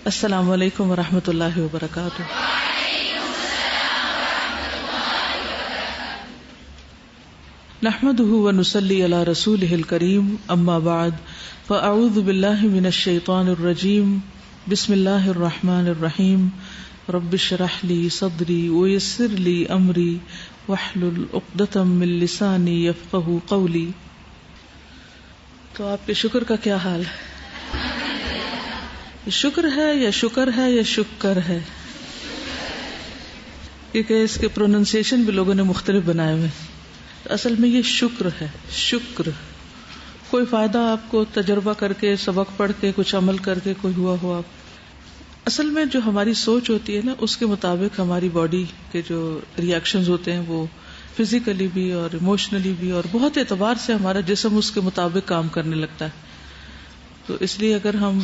السلام علیکم ورحمۃ اللہ وبرکاتہ۔ نحمده ونصلی علی رسوله الکریم، اما بعد فاعوذ باللہ من الشیطان الرجیم، بسم اللہ الرحمن الرحیم، رب اشرح لی صدری ویسر لی امری واحلل عقدۃ من لسانی یفقهوا قولی۔ تو آپ کے شکر کا کیا حال ہے؟ شکر ہے یا شکر ہے یا شکر ہے؟ کیونکہ اس کے پروننسیشن بھی لوگوں نے مختلف بنائے ہوئے۔ اصل میں یہ شکر ہے، شکر۔ کوئی فائدہ آپ کو تجربہ کر کے، سبق پڑھ کے، کچھ عمل کر کے کوئی ہوا ہو؟ اصل میں جو ہماری سوچ ہوتی ہے نا، اس کے مطابق ہماری باڈی کے جو ریئیکشنز ہوتے ہیں وہ فزیکلی بھی اور ایموشنلی بھی اور بہت اعتبار سے ہمارا جسم اس کے مطابق کام کرنے لگتا ہے۔ تو اس لیے اگر ہم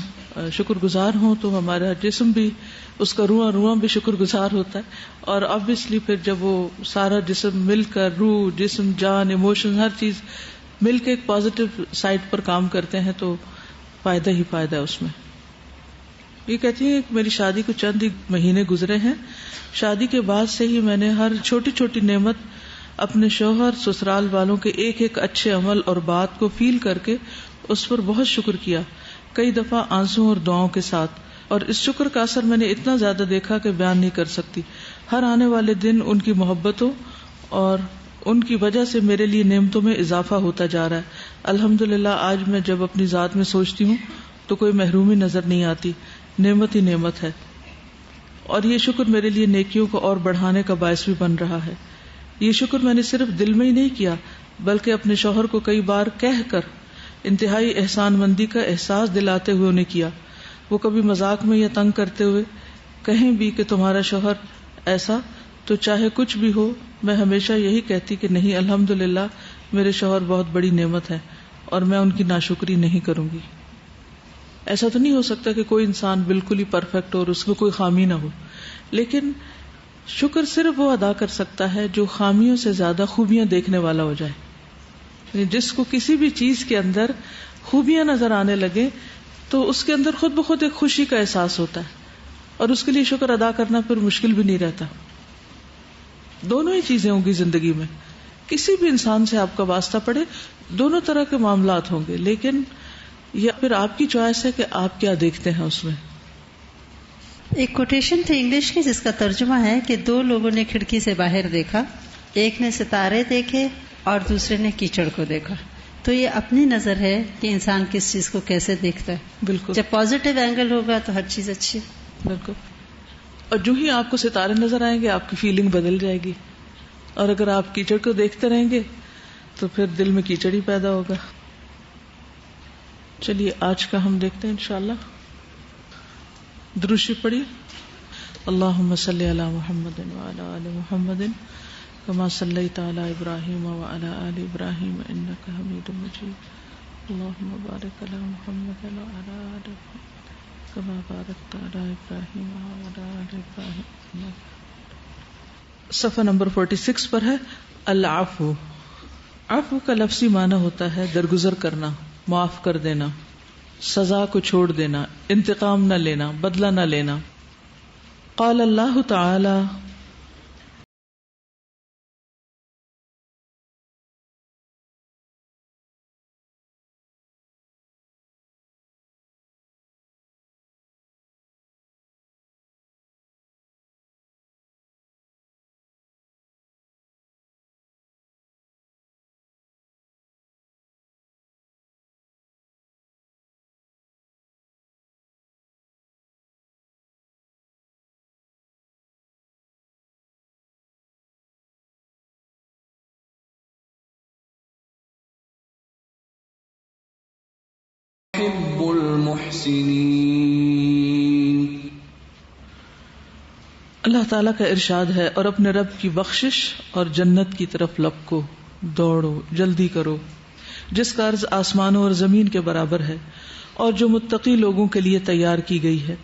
شکر گزار ہوں تو ہمارا جسم بھی، اس کا روح بھی شکر گزار ہوتا ہے، اور obviously پھر جب وہ سارا جسم مل کر، روح، جسم، جان، ایموشن، ہر چیز مل کے ایک پازیٹیو سائڈ پر کام کرتے ہیں تو فائدہ ہی فائدہ ہے اس میں۔ یہ کہتی ہیں کہ میری شادی کو چند ہی مہینے گزرے ہیں، شادی کے بعد سے ہی میں نے ہر چھوٹی چھوٹی نعمت اپنے شوہر، سسرال والوں کے ایک ایک اچھے عمل اور بات کو فیل کر کے اس پر بہت شکر کیا، کئی دفعہ آنسوں اور دعاؤں کے ساتھ، اور اس شکر کا اثر میں نے اتنا زیادہ دیکھا کہ بیان نہیں کر سکتی۔ ہر آنے والے دن ان کی محبتوں اور ان کی وجہ سے میرے لیے نعمتوں میں اضافہ ہوتا جا رہا ہے۔ الحمدللہ آج میں جب اپنی ذات میں سوچتی ہوں تو کوئی محرومی نظر نہیں آتی، نعمت ہی نعمت ہے، اور یہ شکر میرے لیے نیکیوں کو اور بڑھانے کا باعث بھی بن رہا ہے۔ یہ شکر میں نے صرف دل میں ہی نہیں کیا بلکہ اپنے شوہر کو کئی بار کہہ کر انتہائی احسان مندی کا احساس دلاتے ہوئے انہیں کیا۔ وہ کبھی مذاق میں یا تنگ کرتے ہوئے کہیں بھی کہ تمہارا شوہر ایسا، تو چاہے کچھ بھی ہو میں ہمیشہ یہی کہتی کہ نہیں، الحمدللہ میرے شوہر بہت بڑی نعمت ہے اور میں ان کی ناشکری نہیں کروں گی۔ ایسا تو نہیں ہو سکتا کہ کوئی انسان بالکل ہی پرفیکٹ ہو اور اس میں کوئی خامی نہ ہو، لیکن شکر صرف وہ ادا کر سکتا ہے جو خامیوں سے زیادہ خوبیاں دیکھنے والا ہو جائے۔ جس کو کسی بھی چیز کے اندر خوبیاں نظر آنے لگے تو اس کے اندر خود بخود ایک خوشی کا احساس ہوتا ہے، اور اس کے لیے شکر ادا کرنا پھر مشکل بھی نہیں رہتا۔ دونوں ہی چیزیں ہوں گی زندگی میں، کسی بھی انسان سے آپ کا واسطہ پڑے، دونوں طرح کے معاملات ہوں گے، لیکن یہ پھر آپ کی چوائس ہے کہ آپ کیا دیکھتے ہیں اس میں۔ ایک کوٹیشن تھی انگلش کی جس کا ترجمہ ہے کہ دو لوگوں نے کھڑکی سے باہر دیکھا، ایک نے ستارے دیکھے اور دوسرے نے کیچڑ کو دیکھا۔ تو یہ اپنی نظر ہے کہ انسان کس چیز کو کیسے دیکھتا ہے۔ بالکل، جب پازیٹیو اینگل ہوگا تو ہر چیز اچھی ہے۔ بالکل، اور جو ہی آپ کو ستارے نظر آئیں گے آپ کی فیلنگ بدل جائے گی، اور اگر آپ کیچڑ کو دیکھتے رہیں گے تو پھر دل میں کیچڑ ہی پیدا ہوگا۔ چلیے آج کا ہم دیکھتے ہیں انشاءاللہ۔ درود شریف پڑھیے۔ اللہم صلی علی محمد وعلی آل محمد کما صلیت علی ابراہیم وعلی آل ابراہیم انک حمید مجید، اللہم بارک علی محمد وعلی آل محمد کما بارکت علی ابراہیم وعلی آل ابراہیم۔ صفحہ نمبر 46 پر ہے العفو۔ عفو کا لفظی معنی ہوتا ہے درگزر کرنا، معاف کر دینا، سزا کو چھوڑ دینا، انتقام نہ لینا، بدلہ نہ لینا۔ قال اللہ تعالی يحب المحسنين۔ اللہ تعالیٰ کا ارشاد ہے، اور اپنے رب کی بخشش اور جنت کی طرف لپکو، دوڑو، جلدی کرو، جس کا عرض آسمانوں اور زمین کے برابر ہے، اور جو متقی لوگوں کے لیے تیار کی گئی ہے۔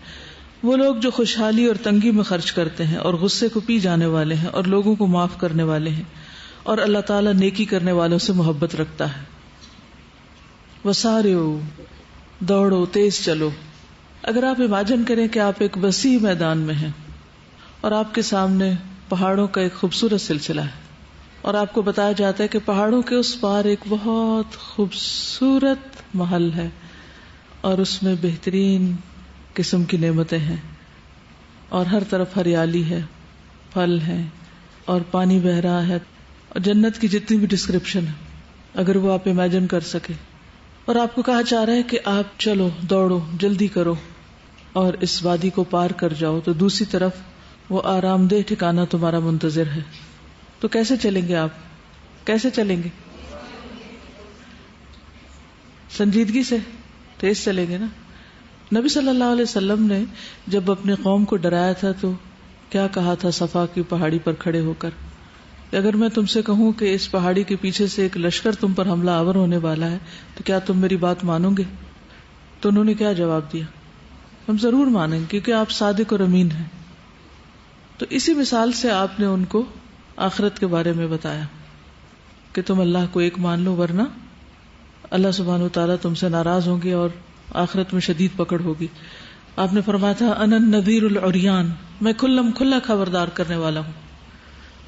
وہ لوگ جو خوشحالی اور تنگی میں خرچ کرتے ہیں اور غصے کو پی جانے والے ہیں اور لوگوں کو معاف کرنے والے ہیں، اور اللہ تعالیٰ نیکی کرنے والوں سے محبت رکھتا ہے۔ وسارعوا، دوڑو، تیز چلو، اگر آپ امیجن کریں کہ آپ ایک وسیع میدان میں ہیں اور آپ کے سامنے پہاڑوں کا ایک خوبصورت سلسلہ ہے اور آپ کو بتایا جاتا ہے کہ پہاڑوں کے اس پار ایک بہت خوبصورت محل ہے اور اس میں بہترین قسم کی نعمتیں ہیں اور ہر طرف ہریالی ہے، پھل ہیں اور پانی بہ رہا ہے اور جنت کی جتنی بھی ڈسکرپشن ہے اگر وہ آپ امیجن کر سکے، اور آپ کو کہا جا رہا ہے کہ آپ چلو، دوڑو، جلدی کرو اور اس وادی کو پار کر جاؤ، تو دوسری طرف وہ آرام دہ ٹھکانہ تمہارا منتظر ہے. تو کیسے چلیں گے آپ؟ کیسے چلیں گے؟ سنجیدگی سے، تیز چلیں گے نا. نبی صلی اللہ علیہ وسلم نے جب اپنے قوم کو ڈرایا تھا تو کیا کہا تھا صفا کی پہاڑی پر کھڑے ہو کر کہ اگر میں تم سے کہوں کہ اس پہاڑی کے پیچھے سے ایک لشکر تم پر حملہ آور ہونے والا ہے تو کیا تم میری بات مانو گے؟ تو انہوں نے کیا جواب دیا؟ ہم ضرور مانیں گے کیونکہ آپ صادق اور امین ہیں. تو اسی مثال سے آپ نے ان کو آخرت کے بارے میں بتایا کہ تم اللہ کو ایک مان لو ورنہ اللہ سبحانہ وتعالیٰ تم سے ناراض ہوں گے اور آخرت میں شدید پکڑ ہوگی. آپ نے فرمایا تھا انا النذیر العریان، میں کھلم کھلا خبردار کرنے والا ہوں.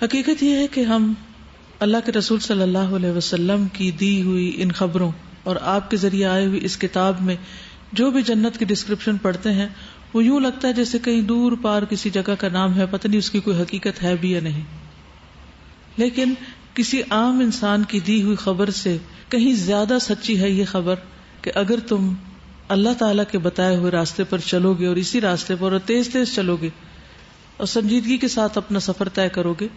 حقیقت یہ ہے کہ ہم اللہ کے رسول صلی اللہ علیہ وسلم کی دی ہوئی ان خبروں اور آپ کے ذریعے آئے ہوئی اس کتاب میں جو بھی جنت کی ڈسکرپشن پڑھتے ہیں وہ یوں لگتا ہے جیسے کہیں دور پار کسی جگہ کا نام ہے، پتہ نہیں اس کی کوئی حقیقت ہے بھی یا نہیں. لیکن کسی عام انسان کی دی ہوئی خبر سے کہیں زیادہ سچی ہے یہ خبر کہ اگر تم اللہ تعالیٰ کے بتائے ہوئے راستے پر چلو گے اور اسی راستے پر اور تیز تیز چلو گے اور سنجیدگی کے ساتھ اپنا سفر طے کرو گے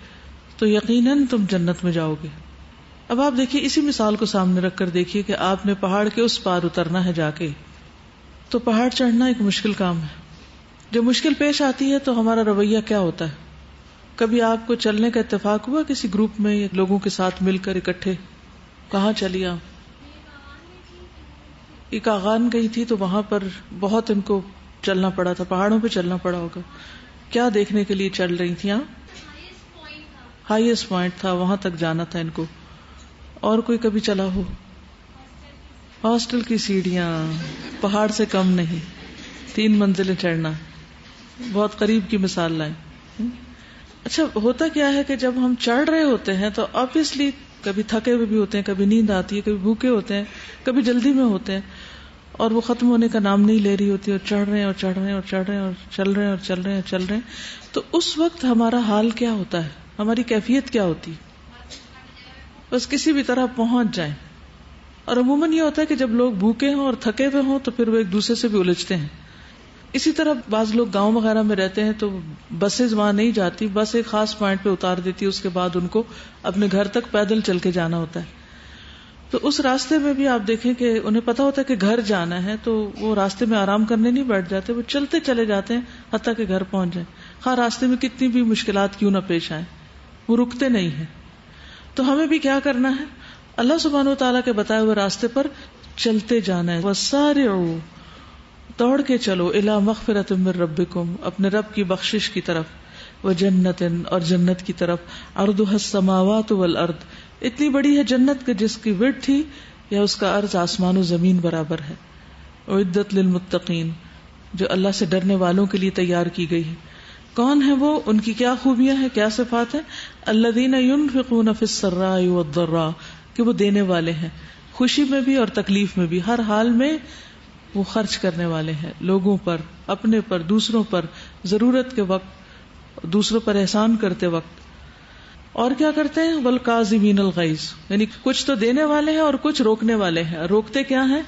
تو یقیناً تم جنت میں جاؤ گے. اب آپ دیکھیے، اسی مثال کو سامنے رکھ کر دیکھیے کہ آپ نے پہاڑ کے اس پار اترنا ہے جا کے، تو پہاڑ چڑھنا ایک مشکل کام ہے. جب مشکل پیش آتی ہے تو ہمارا رویہ کیا ہوتا ہے؟ کبھی آپ کو چلنے کا اتفاق ہوا کسی گروپ میں لوگوں کے ساتھ مل کر اکٹھے؟ کہاں چلی آپ؟ ایک آغان گئی تھی تو وہاں پر بہت ان کو چلنا پڑا تھا، پہاڑوں پہ چلنا پڑا ہوگا. کیا دیکھنے کے لیے چل رہی تھی آپ؟ ہائیسٹ پوائنٹ تھا، وہاں تک جانا تھا ان کو. اور کوئی کبھی چلا ہو؟ ہاسٹل کی سیڑھیاں پہاڑ سے کم نہیں، 3 منزلیں چڑھنا، بہت قریب کی مثال لائیں. اچھا، ہوتا کیا ہے کہ جب ہم چڑھ رہے ہوتے ہیں تو آبویسلی کبھی تھکے ہوئے بھی ہوتے ہیں، کبھی نیند آتی ہے، کبھی بھوکے ہوتے ہیں، کبھی جلدی میں ہوتے ہیں اور وہ ختم ہونے کا نام نہیں لے رہی ہوتی، اور چڑھ رہے ہیں اور چڑھ رہے ہیں اور چڑھ رہے ہیں اور چل رہے ہیں اور چل رہے ہیں اور چل رہے ہیں. تو اس وقت ہمارا حال کیا ہوتا ہے؟ ہماری کیفیت کیا ہوتی ہے؟ بس کسی بھی طرح پہنچ جائیں. اور عموماً یہ ہوتا ہے کہ جب لوگ بھوکے ہوں اور تھکے ہوئے ہوں تو پھر وہ ایک دوسرے سے بھی الجھتے ہیں. اسی طرح بعض لوگ گاؤں وغیرہ میں رہتے ہیں تو بسیں وہاں نہیں جاتی، بس ایک خاص پوائنٹ پہ اتار دیتی ہے، اس کے بعد ان کو اپنے گھر تک پیدل چل کے جانا ہوتا ہے. تو اس راستے میں بھی آپ دیکھیں کہ انہیں پتا ہوتا ہے کہ گھر جانا ہے تو وہ راستے میں آرام کرنے نہیں بیٹھ جاتے، وہ چلتے چلے جاتے ہیں حتیٰ کہ گھر پہنچ جائیں، خواہ راستے میں کتنی بھی مشکلات کیوں نہ پیش آئیں، وہ رکتے نہیں ہیں. تو ہمیں بھی کیا کرنا ہے؟ اللہ سبحانہ وتعالیٰ کے بتائے ہوئے راستے پر چلتے جانا ہے. وَسَارِعُوا، دوڑ کے چلو، اِلَىٰ مَغْفِرَةٍ مِّن رَبِّكُمْ، اپنے رب کی بخشش کی طرف، وَجَنَّةٍ، اور جنت کی طرف، عَرْضُهَا السَّمَاوَاتُ وَالْأَرْضُ، اتنی بڑی ہے جنت کہ جس کی وڈتھ ہی یا اس کا عرض آسمان و زمین برابر ہے. اعدت للمتقین، جو اللہ سے ڈرنے والوں کے لیے تیار کی گئی ہے. کون ہے وہ؟ ان کی کیا خوبیاں ہیں، کیا صفات ہیں؟ الذین ينفقون فی السراء والضراء، کہ وہ دینے والے ہیں خوشی میں بھی اور تکلیف میں بھی، ہر حال میں وہ خرچ کرنے والے ہیں، لوگوں پر، اپنے پر، دوسروں پر، ضرورت کے وقت، دوسروں پر احسان کرتے وقت. اور کیا کرتے ہیں؟ والکاظمین الغیظ، یعنی کچھ تو دینے والے ہیں اور کچھ روکنے والے ہیں. روکتے کیا ہیں؟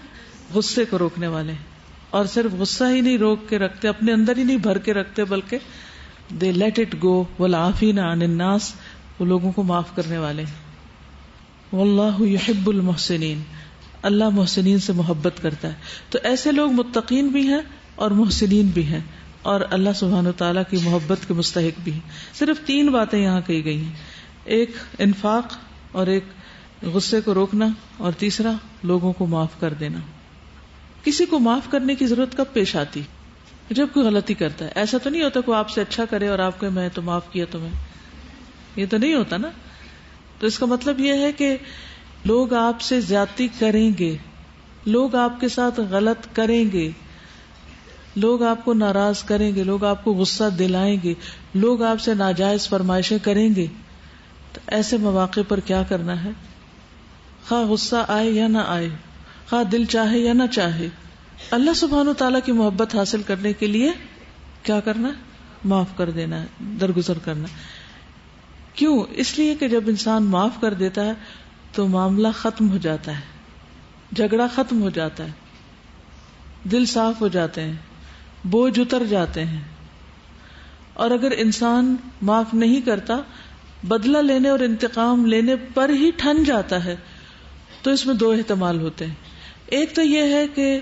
غصے کو روکنے والے ہیں. اور صرف غصہ ہی نہیں روک کے رکھتے، اپنے اندر ہی نہیں بھر کے رکھتے، بلکہ they let it go. والعافین عن الناس، وہ لوگوں کو معاف کرنے والے ہیں. واللہ یحب المحسنین، اللہ محسنین سے محبت کرتا ہے. تو ایسے لوگ متقین بھی ہیں اور محسنین بھی ہیں اور اللہ سبحانہ وتعالیٰ کی محبت کے مستحق بھی ہیں. صرف 3 باتیں یہاں کہی گئی ہیں، ایک انفاق اور ایک غصے کو روکنا اور تیسرا لوگوں کو معاف کر دینا. کسی کو معاف کرنے کی ضرورت کب پیش آتی؟ جب کوئی غلطی کرتا ہے. ایسا تو نہیں ہوتا کوئی آپ سے اچھا کرے اور آپ کو میں تو معاف کیا تمہیں، یہ تو نہیں ہوتا نا. تو اس کا مطلب یہ ہے کہ لوگ آپ سے زیادتی کریں گے، لوگ آپ کے ساتھ غلط کریں گے، لوگ آپ کو ناراض کریں گے، لوگ آپ کو غصہ دلائیں گے، لوگ آپ سے ناجائز فرمائشیں کریں گے، تو ایسے مواقع پر کیا کرنا ہے؟ خواہ غصہ آئے یا نہ آئے، خواہ دل چاہے یا نہ چاہے، اللہ سبحانہ تعالیٰ کی محبت حاصل کرنے کے لیے کیا کرنا ہے؟ معاف کر دینا ہے، درگزر کرنا ہے۔ کیوں؟ اس لیے کہ جب انسان معاف کر دیتا ہے تو معاملہ ختم ہو جاتا ہے، جھگڑا ختم ہو جاتا ہے، دل صاف ہو جاتے ہیں، بوجھ اتر جاتے ہیں۔ اور اگر انسان معاف نہیں کرتا، بدلہ لینے اور انتقام لینے پر ہی ٹھن جاتا ہے، تو اس میں دو احتمال ہوتے ہیں۔ ایک تو یہ ہے کہ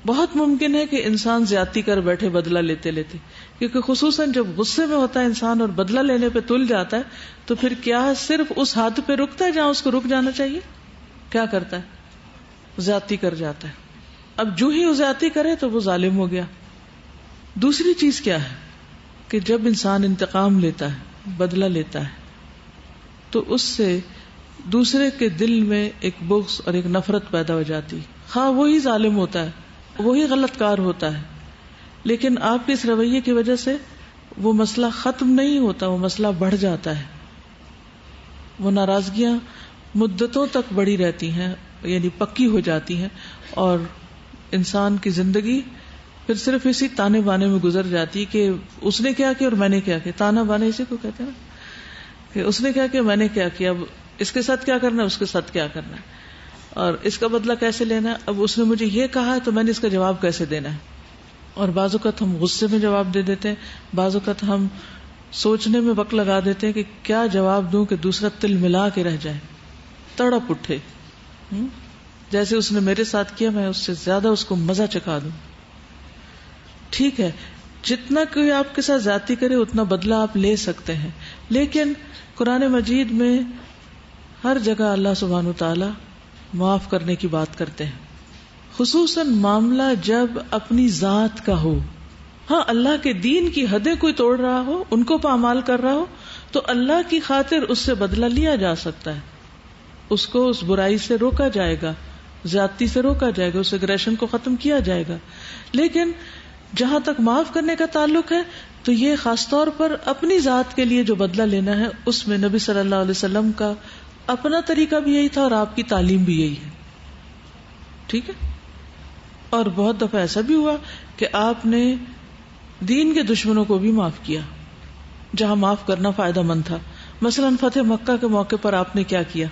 بہت ممکن ہے کہ انسان زیادتی کر بیٹھے بدلہ لیتے لیتے، کیونکہ خصوصاً جب غصے میں ہوتا ہے انسان اور بدلہ لینے پہ تل جاتا ہے تو پھر کیا صرف اس حد پہ رکتا ہے جہاں اس کو رک جانا چاہیے؟ کیا کرتا ہے؟ زیادتی کر جاتا ہے۔ اب جو ہی وہ زیادتی کرے تو وہ ظالم ہو گیا۔ دوسری چیز کیا ہے کہ جب انسان انتقام لیتا ہے، بدلہ لیتا ہے، تو اس سے دوسرے کے دل میں ایک بغض اور ایک نفرت پیدا ہو جاتی، خواہ وہی ظالم ہوتا ہے، وہی غلط کار ہوتا ہے، لیکن آپ کے اس رویے کی وجہ سے وہ مسئلہ ختم نہیں ہوتا، وہ مسئلہ بڑھ جاتا ہے۔ وہ ناراضگیاں مدتوں تک بڑھی رہتی ہیں، یعنی پکی ہو جاتی ہیں، اور انسان کی زندگی پھر صرف اسی تانے بانے میں گزر جاتی کہ اس نے کیا کیا اور میں نے کیا کیا۔ تانا بانے اسی کو کہتے ہیں نا، کہ اس نے کیا کیا، میں نے کیا کیا، اب اس کے ساتھ کیا کرنا ہے، اس کے ساتھ کیا کرنا ہے، اور اس کا بدلہ کیسے لینا ہے، اب اس نے مجھے یہ کہا ہے تو میں نے اس کا جواب کیسے دینا ہے۔ اور بعض اوقات ہم غصے میں جواب دے دیتے ہیں، بعض اوقات ہم سوچنے میں وقت لگا دیتے ہیں کہ کیا جواب دوں کہ دوسرا تل ملا کے رہ جائے، تڑپ اٹھے، جیسے اس نے میرے ساتھ کیا میں اس سے زیادہ اس کو مزہ چکھا دوں۔ ٹھیک ہے، جتنا کوئی آپ کے ساتھ زیادتی کرے اتنا بدلہ آپ لے سکتے ہیں، لیکن قرآن مجید میں ہر جگہ اللہ سبحانہ وتعالی معاف کرنے کی بات کرتے ہیں، خصوصاً معاملہ جب اپنی ذات کا ہو۔ ہاں، اللہ کے دین کی حدیں کوئی توڑ رہا ہو، ان کو پامال کر رہا ہو، تو اللہ کی خاطر اس سے بدلہ لیا جا سکتا ہے، اس کو اس برائی سے روکا جائے گا، زیادتی سے روکا جائے گا، اس اگریشن کو ختم کیا جائے گا۔ لیکن جہاں تک معاف کرنے کا تعلق ہے تو یہ خاص طور پر اپنی ذات کے لیے جو بدلہ لینا ہے، اس میں نبی صلی اللہ علیہ وسلم کا اپنا طریقہ بھی یہی تھا اور آپ کی تعلیم بھی یہی ہے۔ ٹھیک ہے، اور بہت دفعہ ایسا بھی ہوا کہ آپ نے دین کے دشمنوں کو بھی معاف کیا جہاں معاف کرنا فائدہ مند تھا۔ مثلا فتح مکہ کے موقع پر آپ نے کیا کیا؟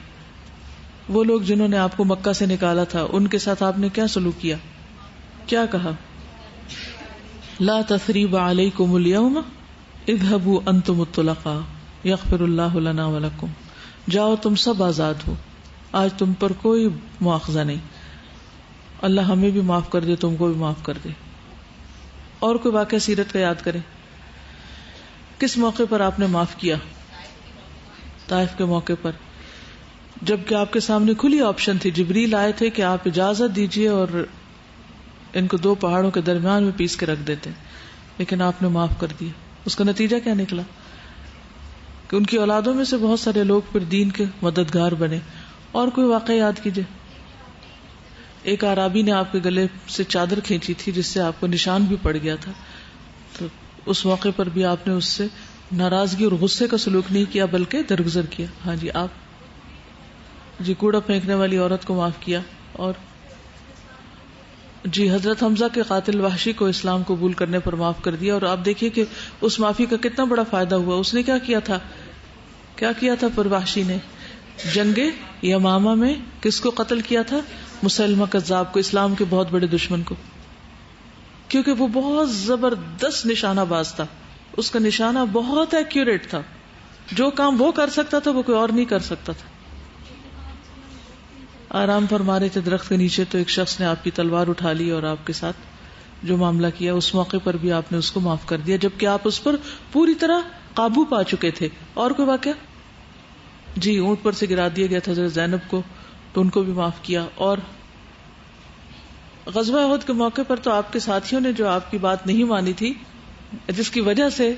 وہ لوگ جنہوں نے آپ کو مکہ سے نکالا تھا ان کے ساتھ آپ نے کیا سلوک کیا؟ کیا کہا؟ لا تثریب علیکم اليوم اذهبوا انتم الطلقاء یغفر اللہ لنا ولکم، جاؤ تم سب آزاد ہو، آج تم پر کوئی مواخذہ نہیں، اللہ ہمیں بھی معاف کر دے، تم کو بھی معاف کر دے۔ اور کوئی واقعہ سیرت کا یاد کریں، کس موقع پر آپ نے معاف کیا؟ طائف کے موقع پر، جبکہ آپ کے سامنے کھلی آپشن تھی، جبریل آئے تھے کہ آپ اجازت دیجئے اور ان کو دو پہاڑوں کے درمیان میں پیس کے رکھ دیتے، لیکن آپ نے معاف کر دیا۔ اس کا نتیجہ کیا نکلا کہ ان کی اولادوں میں سے بہت سارے لوگ پھر دین کے مددگار بنے۔ اور کوئی واقعہ یاد کیجئے، ایک اعرابی نے آپ کے گلے سے چادر کھینچی تھی جس سے آپ کو نشان بھی پڑ گیا تھا، تو اس موقع پر بھی آپ نے اس سے ناراضگی اور غصے کا سلوک نہیں کیا بلکہ درگزر کیا۔ ہاں جی، آپ جی کوڑا پھینکنے والی عورت کو معاف کیا، اور جی حضرت حمزہ کے قاتل وحشی کو اسلام قبول کرنے پر معاف کر دیا۔ اور آپ دیکھیے کہ اس معافی کا کتنا بڑا فائدہ ہوا۔ اس نے کیا کیا تھا پر وحشی نے جنگ یمامہ میں کس کو قتل کیا تھا؟ مسلمہ کذاب کو، اسلام کے بہت بڑے دشمن کو، کیونکہ وہ بہت زبردست نشانہ باز تھا، اس کا نشانہ بہت ایکوریٹ تھا، جو کام وہ کر سکتا تھا وہ کوئی اور نہیں کر سکتا تھا۔ آرام فرما رہے تھے درخت کے نیچے تو ایک شخص نے آپ کی تلوار اٹھا لی اور آپ کے ساتھ جو معاملہ کیا، اس موقع پر بھی آپ نے اس کو معاف کر دیا، جبکہ آپ اس پر پوری طرح قابو پا چکے تھے۔ اور کوئی واقعہ؟ جی اونٹ پر سے گرا دیا گیا تھا حضرت زینب کو، تو ان کو بھی معاف کیا۔ اور غزوہ احد کے موقع پر تو آپ کے ساتھیوں نے جو آپ کی بات نہیں مانی تھی، جس کی وجہ سے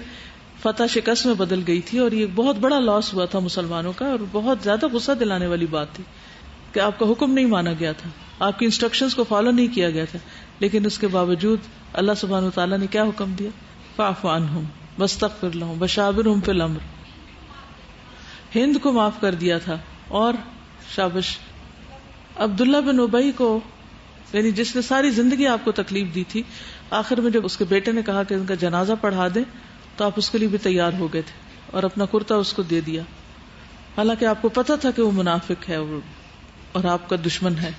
فتح شکست میں بدل گئی تھی، اور یہ بہت بڑا لاس ہوا تھا مسلمانوں کا، اور بہت زیادہ غصہ دلانے والی بات تھی کہ آپ کا حکم نہیں مانا گیا تھا، آپ کی انسٹرکشنز کو فالو نہیں کیا گیا تھا، لیکن اس کے باوجود اللہ سبحانہ وتعالیٰ نے کیا حکم دیا؟ فاعف عنہم واستغفر لہم وشاورہم فی الامر. ہند کو معاف کر دیا تھا. اور شابش عبداللہ بن ابی کو، یعنی جس نے ساری زندگی آپ کو تکلیف دی تھی، آخر میں جب اس کے بیٹے نے کہا کہ ان کا جنازہ پڑھا دیں تو آپ اس کے لیے بھی تیار ہو گئے تھے اور اپنا کرتا اس کو دے دیا، حالانکہ آپ کو پتا تھا کہ وہ منافق ہے اور آپ کا دشمن ہے.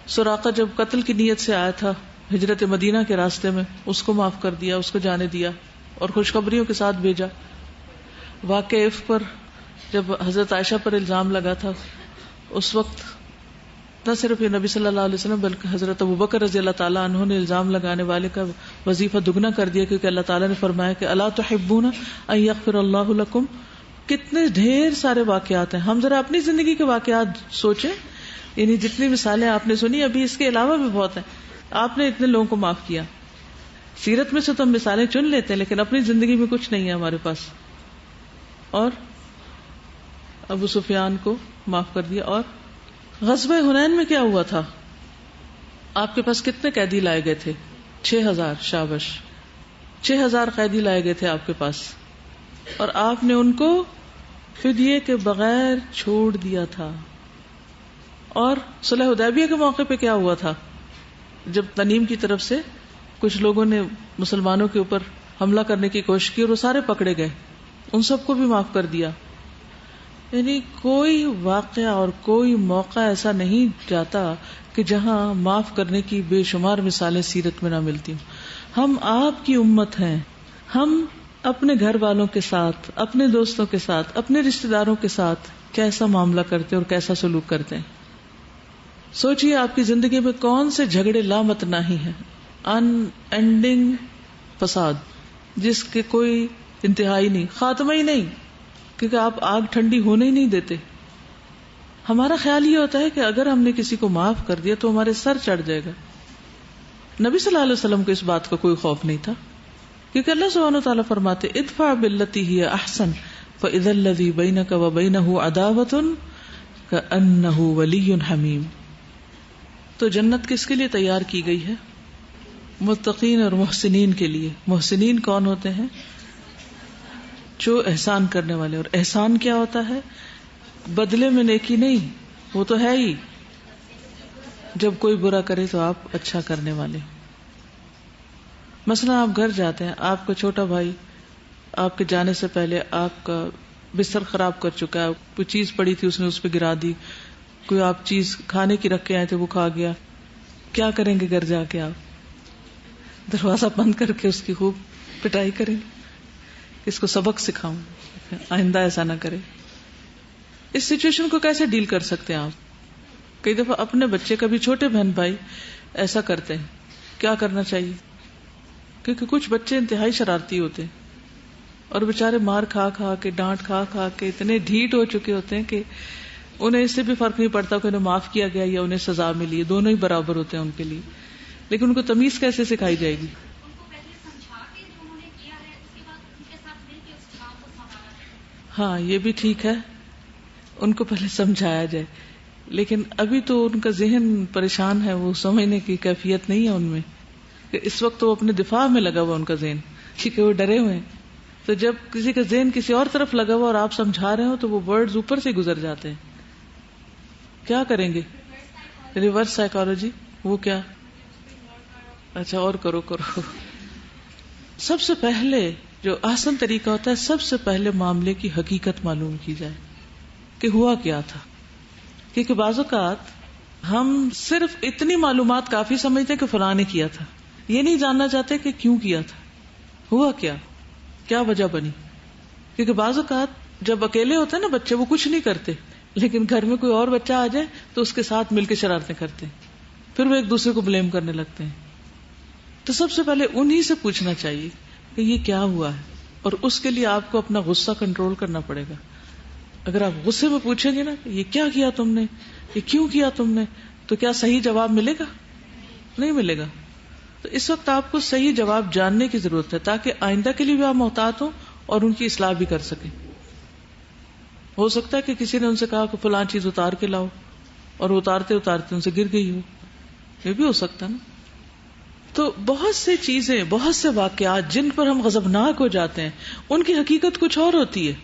سراقہ جب قتل کی نیت سے آیا تھا ہجرت مدینہ کے راستے میں، اس کو معاف کر دیا، اس کو جانے دیا اور خوشخبریوں کے ساتھ بھیجا. واقع عفق پر جب حضرت عائشہ پر الزام لگا تھا، اس وقت نہ صرف یہ نبی صلی اللہ علیہ وسلم بلکہ حضرت ابوبکر رضی اللہ تعالیٰ عنہ نے الزام لگانے والے کا وظیفہ دگنا کر دیا، کیونکہ اللہ تعالیٰ نے فرمایا کہ الا تحبون ان یغفر اللہ لکم. کتنے ڈھیر سارے واقعات ہیں. ہم ذرا اپنی زندگی کے واقعات سوچیں، یعنی جتنی مثالیں آپ نے سنی، ابھی اس کے علاوہ بھی بہت ہیں. آپ نے اتنے لوگوں کو معاف کیا. سیرت میں سے تو ہم مثالیں چن لیتے ہیں، لیکن اپنی زندگی میں کچھ نہیں ہے ہمارے پاس. اور ابو سفیان کو معاف کر دیا. اور غزوہ حنین میں کیا ہوا تھا؟ آپ کے پاس کتنے قیدی لائے گئے تھے؟ 6000. شابش، 6000 قیدی لائے گئے تھے آپ کے پاس، اور آپ نے ان کو فدیے کے بغیر چھوڑ دیا تھا. اور صلح حدیبیہ کے موقع پہ کیا ہوا تھا؟ جب تنیم کی طرف سے کچھ لوگوں نے مسلمانوں کے اوپر حملہ کرنے کی کوشش کی اور وہ سارے پکڑے گئے، ان سب کو بھی معاف کر دیا. یعنی کوئی واقعہ اور کوئی موقع ایسا نہیں جاتا کہ جہاں معاف کرنے کی بے شمار مثالیں سیرت میں نہ ملتی ہوں. ہم آپ کی امت ہیں. ہم اپنے گھر والوں کے ساتھ، اپنے دوستوں کے ساتھ، اپنے رشتہ داروں کے ساتھ کیسا معاملہ کرتے اور کیسا سلوک کرتے ہیں. سوچئے آپ کی زندگی میں کون سے جھگڑے لامتناہی ہیں، ان اینڈنگ فساد جس کے کوئی انتہائی نہیں، خاتمہ ہی نہیں، کیونکہ آپ آگ ٹھنڈی ہونے ہی نہیں دیتے. ہمارا خیال یہ ہوتا ہے کہ اگر ہم نے کسی کو معاف کر دیا تو ہمارے سر چڑھ جائے گا. نبی صلی اللہ علیہ وسلم کو اس بات کا کوئی خوف نہیں تھا، کیونکہ اللہ سبحانہ وتعالیٰ فرماتے ادفع باللتی ہی احسن فاذا الذی بینک وبینہ عداوۃ کأنہ ولی حمیم. تو جنت کس کے لیے تیار کی گئی ہے؟ متقین اور محسنین کے لیے. محسنین کون ہوتے ہیں؟ جو احسان کرنے والے. اور احسان کیا ہوتا ہے؟ بدلے میں نیکی نہیں، وہ تو ہے ہی. جب کوئی برا کرے تو آپ اچھا کرنے والے. مثلا آپ گھر جاتے ہیں، آپ کا چھوٹا بھائی آپ کے جانے سے پہلے آپ کا بستر خراب کر چکا ہے، کوئی چیز پڑی تھی اس نے اس پہ گرا دی، کوئی آپ چیز کھانے کی رکھ کے آئے تھے وہ کھا گیا. کیا کریں گے گھر جا کے؟ آپ دروازہ بند کر کے اس کی خوب پٹائی کریں گے، اس کو سبق سکھاؤں آئندہ ایسا نہ کرے. اس سچویشن کو کیسے ڈیل کر سکتے ہیں آپ؟ کئی دفعہ اپنے بچے کا بھی چھوٹے بہن بھائی ایسا کرتے ہیں. کیا کرنا چاہیے؟ کیونکہ کچھ بچے انتہائی شرارتی ہوتے ہیں اور بےچارے مار کھا کھا کے، ڈانٹ کھا کھا کے اتنے ڈھیٹ ہو چکے ہوتے ہیں کہ انہیں اس سے بھی فرق نہیں پڑتا کہ انہیں معاف کیا گیا یا انہیں سزا ملی، دونوں ہی برابر ہوتے ہیں ان کے لیے. لیکن ان کو تمیز کیسے سکھائی جائے گی؟ ہاں یہ بھی ٹھیک ہے، ان کو پہلے سمجھایا جائے، لیکن ابھی تو ان کا ذہن پریشان ہے، وہ سمجھنے کی کیفیت نہیں ہے ان میں. کہ اس وقت تو اپنے دفاع میں لگا ہوا ان کا ذہن، کیونکہ وہ ڈرے ہوئے ہیں. تو جب کسی کا ذہن کسی اور طرف لگا ہوا اور آپ سمجھا رہے ہو تو وہ ورڈز اوپر سے گزر جاتے ہیں. کیا کریں گے؟ Reverse psychology. وہ کیا؟ اچھا اور کرو. سب سے پہلے جو آسان طریقہ ہوتا ہے، سب سے پہلے معاملے کی حقیقت معلوم کی جائے کہ ہوا کیا تھا. کیونکہ بعض اوقات ہم صرف اتنی معلومات کافی سمجھتے ہیں کہ فلاں نے کیا تھا، یہ نہیں جاننا چاہتے کہ کیوں کیا تھا، ہوا کیا وجہ بنی. کیونکہ بعض اوقات جب اکیلے ہوتے ہیں نا بچے، وہ کچھ نہیں کرتے، لیکن گھر میں کوئی اور بچہ آ جائے تو اس کے ساتھ مل کے شرارتیں کرتے ہیں، پھر وہ ایک دوسرے کو بلیم کرنے لگتے ہیں. تو سب سے پہلے انہی سے پوچھنا چاہیے کہ یہ کیا ہوا ہے، اور اس کے لیے آپ کو اپنا غصہ کنٹرول کرنا پڑے گا. اگر آپ غصے میں پوچھیں گے نا یہ کیا کیا تم نے، یہ کیوں کیا تم نے، تو کیا صحیح جواب ملے گا؟ نہیں ملے گا. تو اس وقت آپ کو صحیح جواب جاننے کی ضرورت ہے تاکہ آئندہ کے لیے بھی آپ محتاط ہوں اور ان کی اصلاح بھی کر سکیں. ہو سکتا ہے کہ کسی نے ان سے کہا کہ فلاں چیز اتار کے لاؤ، اور اتارتے اتارتے ان سے گر گئی ہو، یہ بھی ہو سکتا نا. تو بہت سے چیزیں، بہت سے واقعات جن پر ہم غضبناک ہو جاتے ہیں، ان کی حقیقت کچھ اور ہوتی ہے،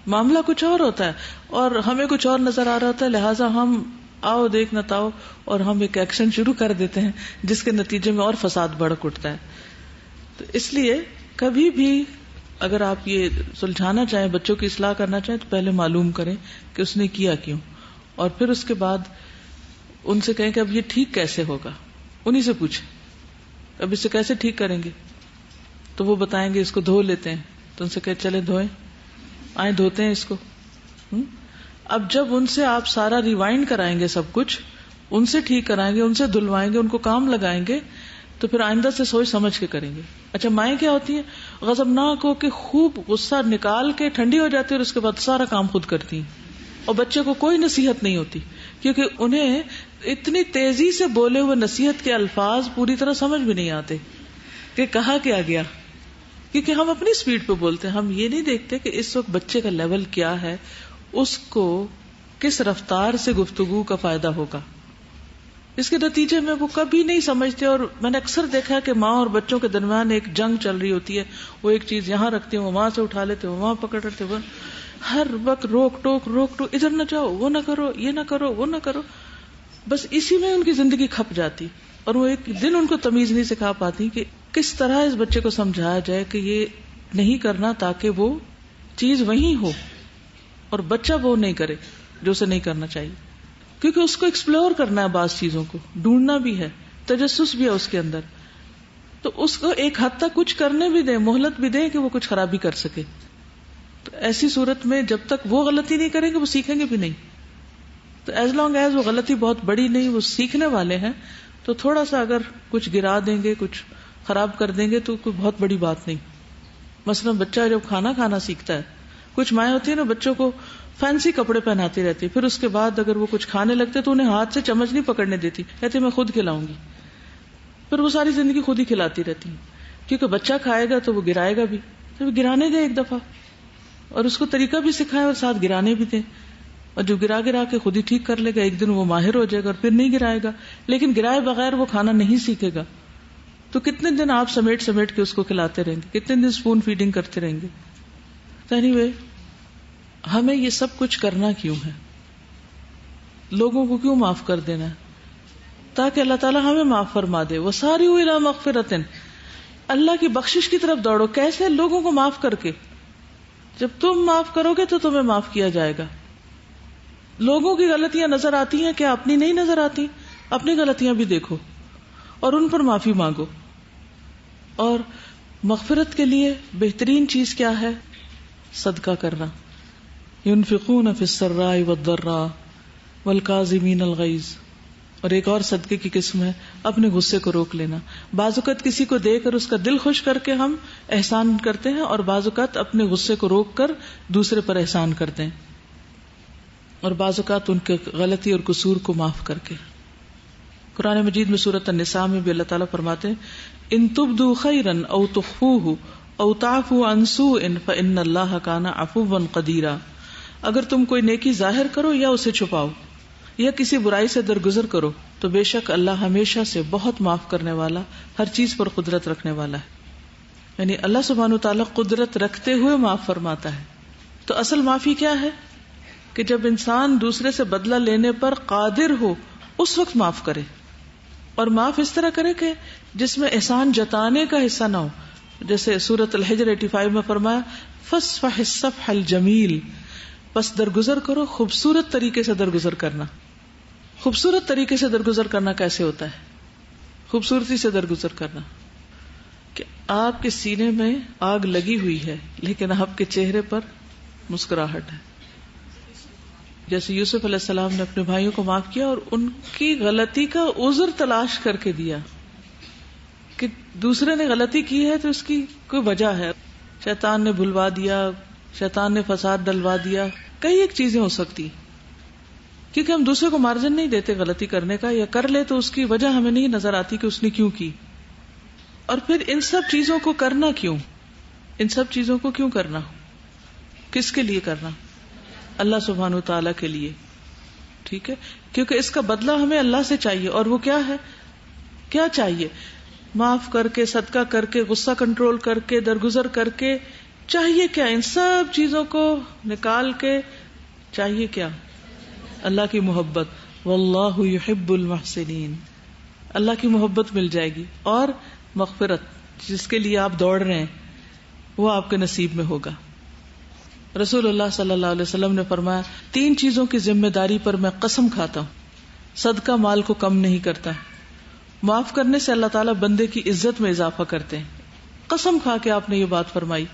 معاملہ کچھ اور ہوتا ہے، اور ہمیں کچھ اور نظر آ رہا ہوتا ہے، لہٰذا ہم آؤ دیکھ نہ تاؤ اور ہم ایک ایکشن شروع کر دیتے ہیں جس کے نتیجے میں اور فساد بڑھ اٹھتا ہے. تو اس لیے کبھی بھی اگر آپ یہ سلجھانا چاہیں، بچوں کی اصلاح کرنا چاہیں، تو پہلے معلوم کریں کہ اس نے کیا کیوں، اور پھر اس کے بعد ان سے کہیں کہ اب یہ ٹھیک کیسے ہوگا. انہی سے پوچھیں اب اسے کیسے ٹھیک کریں گے، تو وہ بتائیں گے اس کو دھو لیتے ہیں. تو ان سے کہیں چلے دھوئیں، آئیں دھوتے ہیں اس کو. اب جب ان سے آپ سارا ریوائنڈ کرائیں گے، سب کچھ ان سے ٹھیک کرائیں گے، ان سے دھلوائیں گے، ان کو کام لگائیں گے، تو پھر آئندہ سے سوچ سمجھ کے کریں گے. اچھا مائیں کیا ہوتی ہیں؟ غضبناک ہو کے خوب غصہ نکال کے ٹھنڈی ہو جاتی ہے اور اس کے بعد سارا کام خود کرتی ہیں، اور بچے کو کوئی نصیحت نہیں ہوتی، کیونکہ انہیں اتنی تیزی سے بولے ہوئے نصیحت کے الفاظ پوری طرح سمجھ بھی نہیں آتے کہ کہا کیا گیا، کیونکہ ہم اپنی سپیڈ پہ بولتے ہیں. ہم یہ نہیں دیکھتے کہ اس وقت بچے کا لیول کیا ہے، اس کو کس رفتار سے گفتگو کا فائدہ ہوگا. اس کے نتیجے میں وہ کبھی نہیں سمجھتے. اور میں نے اکثر دیکھا کہ ماں اور بچوں کے درمیان ایک جنگ چل رہی ہوتی ہے. وہ ایک چیز یہاں رکھتے ہیں، وہ وہاں سے اٹھا لیتے، وہ وہاں پکڑ رہتے، وہ ہر وقت روک ٹوک، ادھر نہ جاؤ، وہ نہ کرو، یہ نہ کرو، وہ نہ کرو. بس اسی میں ان کی زندگی کھپ جاتی، اور وہ ایک دن ان کو تمیز نہیں سکھا پاتی کہ کس طرح اس بچے کو سمجھایا جائے کہ یہ نہیں کرنا، تاکہ وہ چیز وہیں ہو اور بچہ وہ نہیں کرے جو اسے نہیں کرنا چاہیے. کیونکہ اس کو ایکسپلور کرنا ہے، بعض چیزوں کو ڈھونڈنا بھی ہے، تجسس بھی ہے اس کے اندر. تو اس کو ایک حد تک کچھ کرنے بھی دیں، مہلت بھی دیں کہ وہ کچھ خرابی کر سکے. تو ایسی صورت میں جب تک وہ غلطی نہیں کریں گے، وہ سیکھیں گے بھی نہیں. تو ایز لانگ ایز وہ غلطی بہت بڑی نہیں، وہ سیکھنے والے ہیں، تو تھوڑا سا اگر کچھ گرا دیں گے، کچھ خراب کر دیں گے، تو کوئی بہت بڑی بات نہیں. مثلا بچہ جب کھانا کھانا سیکھتا ہے، کچھ مائیں ہوتی ہیں نا بچوں کو فینسی کپڑے پہناتی رہتی، پھر اس کے بعد اگر وہ کچھ کھانے لگتے تو انہیں ہاتھ سے چمچ نہیں پکڑنے دیتی، کہتے میں خود کھلاؤں گی. پھر وہ ساری زندگی خود ہی کھلاتی رہتی ہیں، کیونکہ بچہ کھائے گا تو وہ گرائے گا بھی، تو وہ گرانے دیں ایک دفعہ، اور اس کو طریقہ بھی سکھائے اور ساتھ گرانے بھی دیں. اور جو گرا گرا کے خود ہی ٹھیک کر لے گا، ایک دن وہ ماہر ہو جائے گا اور پھر نہیں گرائے گا. لیکن گرائے بغیر وہ کھانا نہیں سیکھے گا. تو کتنے دن آپ سمیٹ سمیٹ کے اس کو کھلاتے رہیں گے، کتنے دن اسپون فیڈنگ کرتے رہیں گے. اینی ہمیں یہ سب کچھ کرنا کیوں ہے؟ لوگوں کو کیوں معاف کر دینا ہے؟ تاکہ اللہ تعالیٰ ہمیں معاف فرما دے. وَسَارِعُوا إِلَىٰ مَغْفِرَةٍ، اللہ کی بخشش کی طرف دوڑو. کیسے؟ لوگوں کو معاف کر کے. جب تم معاف کرو گے تو تمہیں معاف کیا جائے گا. لوگوں کی غلطیاں نظر آتی ہیں، کیا اپنی نہیں نظر آتی؟ اپنی غلطیاں بھی دیکھو اور ان پر معافی مانگو. اور مغفرت کے لیے بہترین چیز کیا ہے؟ صدقہ کرنا. ينفقون في السراء والضراء والكاظمين الغيظ. اور ایک اور صدقے کی قسم ہے اپنے غصے کو روک لینا. بعض اوقات کسی کو دے کر اس کا دل خوش کر کے ہم احسان کرتے ہیں، اور بعض اوقات اپنے غصے کو روک کر دوسرے پر احسان کرتے ہیں، اور بعض اوقات ان کے غلطی اور قصور کو معاف کر کے. قرآن مجید میں سورۃ النساء میں بھی اللہ تعالیٰ فرماتے ہیں ان تبدوا خیرا او تخفوه او تعفوا عن سوء فان اللہ کان عفوا قدیرا. اگر تم کوئی نیکی ظاہر کرو یا اسے چھپاؤ یا کسی برائی سے درگزر کرو تو بے شک اللہ ہمیشہ سے بہت معاف کرنے والا، ہر چیز پر قدرت رکھنے والا ہے. یعنی اللہ سبحانہ وتعالی قدرت رکھتے ہوئے معاف فرماتا ہے. تو اصل معافی کیا ہے؟ کہ جب انسان دوسرے سے بدلہ لینے پر قادر ہو اس وقت معاف کرے، اور معاف اس طرح کرے کہ جس میں احسان جتانے کا حصہ نہ ہو. جیسے سورۃ الحجر 85 میں فرمایا فاصفح الصفح الجمیل، بس درگزر کرو خوبصورت طریقے سے درگزر کرنا. خوبصورت طریقے سے درگزر کرنا کیسے ہوتا ہے؟ خوبصورتی سے درگزر کرنا کہ آپ کے سینے میں آگ لگی ہوئی ہے لیکن آپ کے چہرے پر مسکراہٹ ہے. جیسے یوسف علیہ السلام نے اپنے بھائیوں کو معاف کیا اور ان کی غلطی کا عذر تلاش کر کے دیا کہ دوسرے نے غلطی کی ہے تو اس کی کوئی وجہ ہے. شیطان نے بھلوا دیا، شیطان نے فساد ڈلوا دیا، کئی ایک چیزیں ہو سکتی، کیونکہ ہم دوسرے کو مارجن نہیں دیتے غلطی کرنے کا، یا کر لے تو اس کی وجہ ہمیں نہیں نظر آتی کہ اس نے کیوں کی. اور پھر ان سب چیزوں کو کرنا کیوں؟ ان سب چیزوں کو کیوں کرنا؟ کس کے لیے کرنا؟ اللہ سبحانہ وتعالی کے لیے. ٹھیک ہے، کیونکہ اس کا بدلہ ہمیں اللہ سے چاہیے. اور وہ کیا ہے؟ کیا چاہیے؟ معاف کر کے، صدقہ کر کے، غصہ کنٹرول کر کے، درگزر کر کے. چاہیے کیا؟ ان سب چیزوں کو نکال کے چاہیے کیا؟ اللہ کی محبت. واللہ یحب المحسنین. اللہ کی محبت مل جائے گی اور مغفرت، جس کے لیے آپ دوڑ رہے ہیں وہ آپ کے نصیب میں ہوگا. رسول اللہ صلی اللہ علیہ وسلم نے فرمایا 3 چیزوں کی ذمہ داری پر میں قسم کھاتا ہوں. صدقہ مال کو کم نہیں کرتا. معاف کرنے سے اللہ تعالیٰ بندے کی عزت میں اضافہ کرتے ہیں. قسم کھا کے آپ نے یہ بات فرمائی.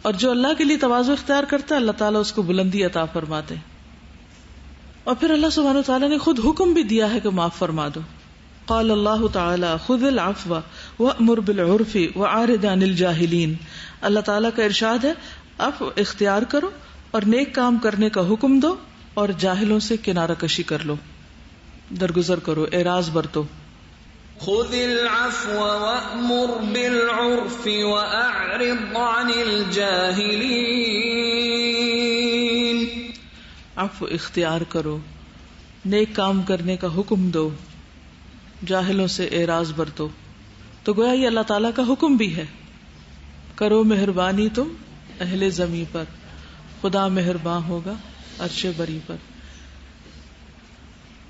اور جو اللہ کے لیے تواضع اختیار کرتا ہے اللہ تعالیٰ اس کو بلندی عطا فرماتے ہیں. اور پھر اللہ سبحانہ و تعالیٰ نے خود حکم بھی دیا ہے کہ معاف فرما دو. قال اللہ تعالی خذ العفو وأمر بالعرف وأعرض عن الجاہلین. اللہ تعالیٰ کا ارشاد ہے عفو اختیار کرو اور نیک کام کرنے کا حکم دو اور جاہلوں سے کنارہ کشی کر لو، درگزر کرو، اعراض برتو. خذ العفو وأمر بالعرف وأعرض عن الجاہلین. عفو اختیار کرو، نیک کام کرنے کا حکم دو، جاہلوں سے اعراض برتو. تو گویا یہ اللہ تعالیٰ کا حکم بھی ہے. کرو مہربانی تم اہل زمیں پر، خدا مہربان ہوگا عرش بری پر.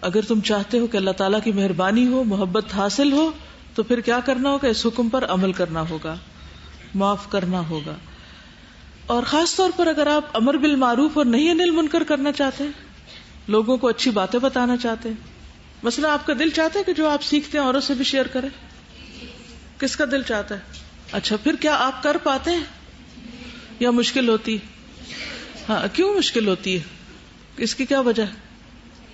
اگر تم چاہتے ہو کہ اللہ تعالیٰ کی مہربانی ہو، محبت حاصل ہو، تو پھر کیا کرنا ہوگا؟ اس حکم پر عمل کرنا ہوگا، معاف کرنا ہوگا. اور خاص طور پر اگر آپ امر بالمعروف اور نہی عن المنکر کرنا چاہتے ہیں، لوگوں کو اچھی باتیں بتانا چاہتے ہیں. مثلا آپ کا دل چاہتا ہے کہ جو آپ سیکھتے ہیں اوروں سے بھی شیئر کریں. کس کا دل چاہتا ہے؟ اچھا، پھر کیا آپ کر پاتے ہیں یا مشکل ہوتی؟ ہاں، کیوں مشکل ہوتی ہے؟ اس کی کیا وجہ ہے؟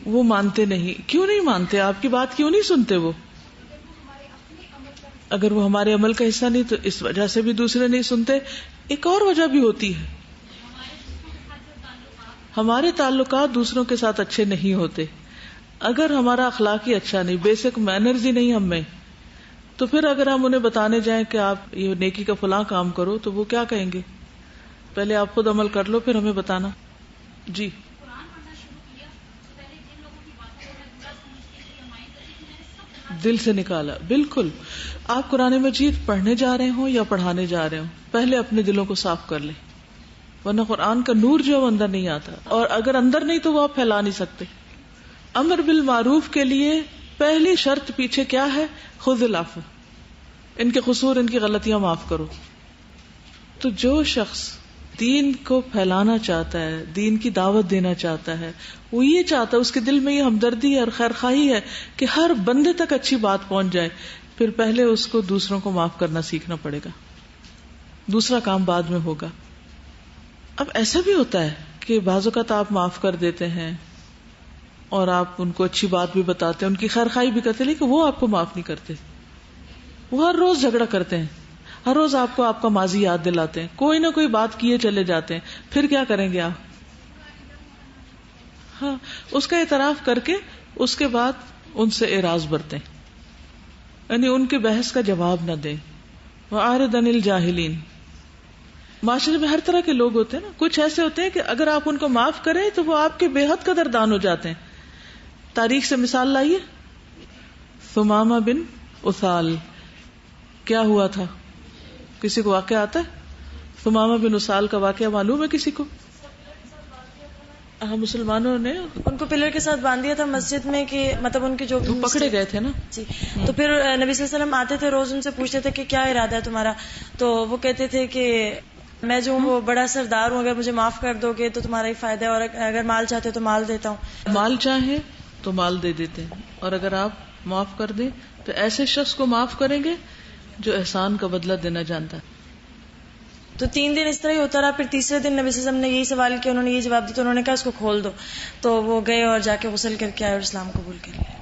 وہ مانتے نہیں. کیوں نہیں مانتے؟ آپ کی بات کیوں نہیں سنتے؟ وہ اگر وہ ہمارے عمل کا حصہ نہیں تو اس وجہ سے بھی دوسرے نہیں سنتے. ایک اور وجہ بھی ہوتی ہے، ہمارے تعلقات دوسروں کے ساتھ اچھے نہیں ہوتے. اگر ہمارا اخلاق ہی اچھا نہیں، بیسک مینرز ہی نہیں ہم میں، تو پھر اگر ہم انہیں بتانے جائیں کہ آپ یہ نیکی کا فلاں کام کرو تو وہ کیا کہیں گے؟ پہلے آپ خود عمل کر لو پھر ہمیں بتانا. جی دل سے نکالا. بالکل. آپ قرآن مجید پڑھنے جا رہے ہوں یا پڑھانے جا رہے ہوں، پہلے اپنے دلوں کو صاف کر لیں، ورنہ قرآن کا نور جو ہے اندر نہیں آتا. اور اگر اندر نہیں تو وہ آپ پھیلا نہیں سکتے. امر بالمعروف کے لیے پہلی شرط پیچھے کیا ہے؟ خذ العفو. ان کے قصور، ان کی غلطیاں معاف کرو. تو جو شخص دین کو پھیلانا چاہتا ہے، دین کی دعوت دینا چاہتا ہے، وہ یہ چاہتا ہے، اس کے دل میں یہ ہمدردی اور خیرخواہی ہے کہ ہر بندے تک اچھی بات پہنچ جائے. پھر پہلے اس کو دوسروں کو معاف کرنا سیکھنا پڑے گا، دوسرا کام بعد میں ہوگا. اب ایسا بھی ہوتا ہے کہ بعض اوقات آپ معاف کر دیتے ہیں اور آپ ان کو اچھی بات بھی بتاتے ہیں، ان کی خیرخواہی بھی کرتے ہیں، لیکن وہ آپ کو معاف نہیں کرتے. وہ ہر روز جھگڑا کرتے ہیں، ہر روز آپ کو آپ کا ماضی یاد دلاتے ہیں، کوئی نہ کوئی بات کیے چلے جاتے ہیں. پھر کیا کریں گے آپ؟ ہاں، اس کا اعتراف کر کے اس کے بعد ان سے اعراض برتیں، یعنی ان کے بحث کا جواب نہ دیں. وَأَعْرِضْ عَنِ الْجَاهِلِينَ. معاشرے میں ہر طرح کے لوگ ہوتے ہیں نا. کچھ ایسے ہوتے ہیں کہ اگر آپ ان کو معاف کریں تو وہ آپ کے بے حد قدردان ہو جاتے ہیں. تاریخ سے مثال لائیے. ثمامہ بن اثال، کیا ہوا تھا؟ کسی کو واقعہ آتا ہے؟ ثمامہ بن اثال کا واقعہ معلوم ہے کسی کو؟ مسلمانوں نے ان کو پلر کے ساتھ باندھ دیا تھا مسجد میں، کہ مطلب ان کے جو پکڑے گئے تھے نا جی. تو پھر نبی صلی اللہ علیہ وسلم آتے تھے روز، ان سے پوچھتے تھے کہ کیا ارادہ ہے تمہارا. تو وہ کہتے تھے کہ میں جو وہ بڑا سردار ہوں، اگر مجھے معاف کر دو گے تو تمہارا ہی فائدہ ہے، اور اگر مال چاہتے ہو تو مال دیتا ہوں. مال چاہے تو مال دے دیتے ہیں، اور اگر آپ معاف کر دیں تو ایسے شخص کو معاف کریں گے جو احسان کا بدلہ دینا جانتا ہے. تو 3 دن اس طرح ہی ہوتا رہا. پھر تیسرے دن نبی صلی اللہ علیہ وسلم نے یہی سوال کیا، انہوں نے یہی جواب دیا، تو انہوں نے کہا اس کو کھول دو. تو وہ گئے اور جا کے غسل کر کے آئے اور اسلام قبول کر لیا.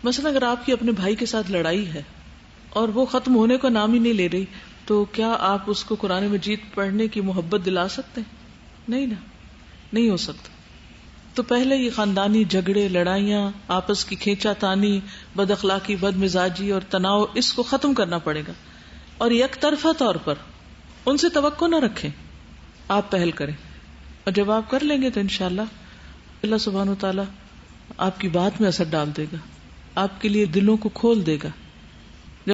مثلا اگر آپ کی اپنے بھائی کے ساتھ لڑائی ہے اور وہ ختم ہونے کا نام ہی نہیں لے رہی، تو کیا آپ اس کو قرآن مجید پڑھنے کی محبت دلا سکتے ہیں؟ نہیں نا، نہیں ہو سکتا. تو پہلے یہ خاندانی جھگڑے، لڑائیاں، آپس کی کھینچا تانی، بد اخلاقی، بد مزاجی اور تناؤ، اس کو ختم کرنا پڑے گا. اور یک طرفہ طور پر ان سے توقع نہ رکھیں، آپ پہل کریں. اور جب آپ کر لیں گے تو انشاءاللہ اللہ سبحانہ و تعالیٰ آپ کی بات میں اثر ڈال دے گا، آپ کے لیے دلوں کو کھول دے گا.